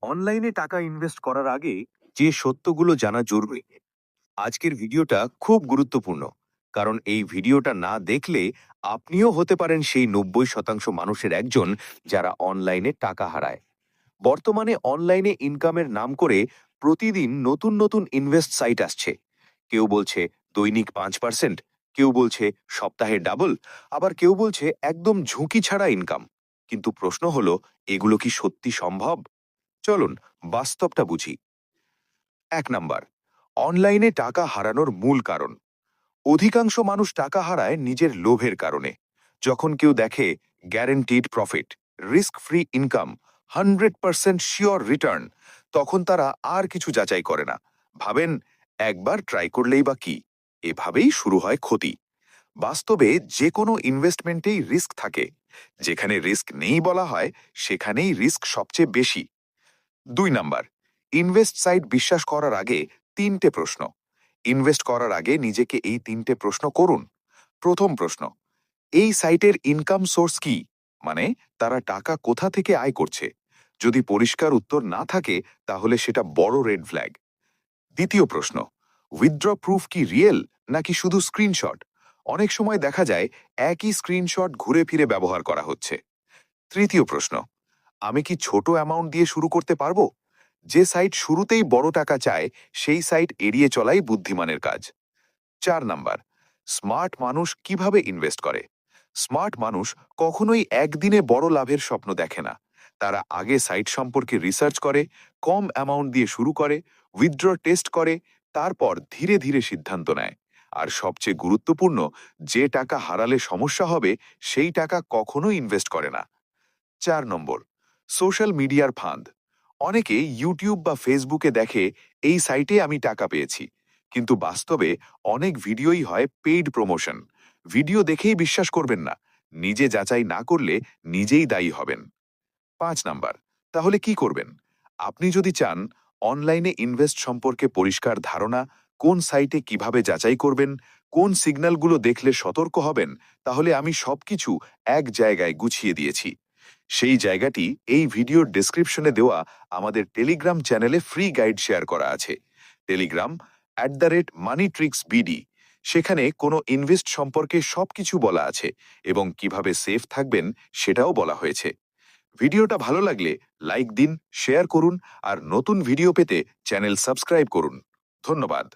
অনলাইনে টাকা ইনভেস্ট করার আগে যে সত্যগুলো জানা জরুরি। আজকের ভিডিওটা খুব গুরুত্বপূর্ণ, কারণ এই ভিডিওটা না দেখলে আপনিও হতে পারেন সেই 90% মানুষের একজন যারা অনলাইনে টাকা হারায়। বর্তমানে অনলাইনে ইনকামের নাম করে প্রতিদিন নতুন নতুন ইনভেস্ট সাইট আসছে। কেউ বলছে দৈনিক 5%, কেউ বলছে সপ্তাহে ডাবল, আবার কেউ বলছে একদম ঝুঁকি ছাড়া ইনকাম। কিন্তু প্রশ্ন হলো, এগুলো কি সত্যি সম্ভব? চলুন বাস্তবটা বুঝি। 1 নাম্বার, অনলাইনে টাকা হারানোর মূল কারণ। অধিকাংশ মানুষ টাকা হারায় নিজের লোভের কারণে। যখন কেউ দেখে guaranteed profit, risk free income, 100% sure return, তখন তারা আর কিছু যাচাই করে না। ভাবেন, একবার ট্রাই করলেই বা কি। এভাবেই শুরু হয় ক্ষতি। বাস্তবে যে কোনো ইনভেস্টমেন্টেই রিস্ক থাকে। যেখানে রিস্ক নেই বলা হয়, সেখানেই রিস্ক সবচেয়ে বেশি। 2 নাম্বার, ইনভেস্ট সাইট বিশ্বাস করার আগে 3টে প্রশ্ন। ইনভেস্ট করার আগে নিজেকে এই 3টে প্রশ্ন করুন। প্রথম প্রশ্ন, এই সাইটের ইনকাম সোর্স কি? মানে তারা টাকা কোথা থেকে আয় করছে? যদি পরিষ্কার উত্তর না থাকে, তাহলে সেটা বড় রেড ফ্ল্যাগ। দ্বিতীয় প্রশ্ন, উইথড্র প্রুফ কি রিয়েল নাকি শুধু স্ক্রিনশট? অনেক সময় দেখা যায় একই স্ক্রিনশট ঘুরে ফিরে ব্যবহার করা হচ্ছে। তৃতীয় প্রশ্ন, আমি কি ছোট অ্যামাউন্ট দিয়ে শুরু করতে পারবো? যে সাইট শুরুতেই বড় টাকা চায়, সেই সাইট এড়িয়ে চলাই বুদ্ধিমানের কাজ। 4 নাম্বার, স্মার্ট মানুষ কিভাবে ইনভেস্ট করে? স্মার্ট মানুষ কখনোই একদিনে বড় লাভের স্বপ্ন দেখে না। তারা আগে সাইট সম্পর্কে রিসার্চ করে, কম অ্যামাউন্ট দিয়ে শুরু করে, উইথড্র টেস্ট করে, তারপর ধীরে ধীরে সিদ্ধান্ত নেয়। আর সবচেয়ে গুরুত্বপূর্ণ, যে টাকা হারালে সমস্যা হবে, সেই টাকা কখনোই ইনভেস্ট করে না। 4 নম্বর, সোশ্যাল মিডিয়ার ফাঁদ। অনেকে ইউটিউব বা ফেসবুকে দেখে এই সাইটে আমি টাকা পেয়েছি, কিন্তু বাস্তবে অনেক ভিডিওই হয় পেইড প্রমোশন। ভিডিও দেখেই বিশ্বাস করবেন না। নিজে যাচাই না করলে নিজেই দায়ী হবেন। 5 নাম্বার, তাহলে কি করবেন? আপনি যদি চান অনলাইনে ইনভেস্ট সম্পর্কে পরিষ্কার ধারণা, কোন সাইটে কিভাবে যাচাই করবেন, কোন সিগন্যালগুলো দেখলে সতর্ক হবেন, তাহলে আমি সবকিছু এক জায়গায় গুছিয়ে দিয়েছি। সেই জায়গাটি এই ভিডিওর ডেসক্রিপশনে দেওয়া আমাদের টেলিগ্রাম চ্যানেলে ফ্রি গাইড শেয়ার করা আছে। টেলিগ্রাম @মানিট্রিক্সবিডি। সেখানে কোনো ইনভেস্ট সম্পর্কে সবকিছু বলা আছে এবং কিভাবে সেফ থাকবেন সেটাও বলা হয়েছে। ভিডিওটা ভালো লাগলে লাইক দিন, শেয়ার করুন, আর নতুন ভিডিও পেতে চ্যানেল সাবস্ক্রাইব করুন। ধন্যবাদ।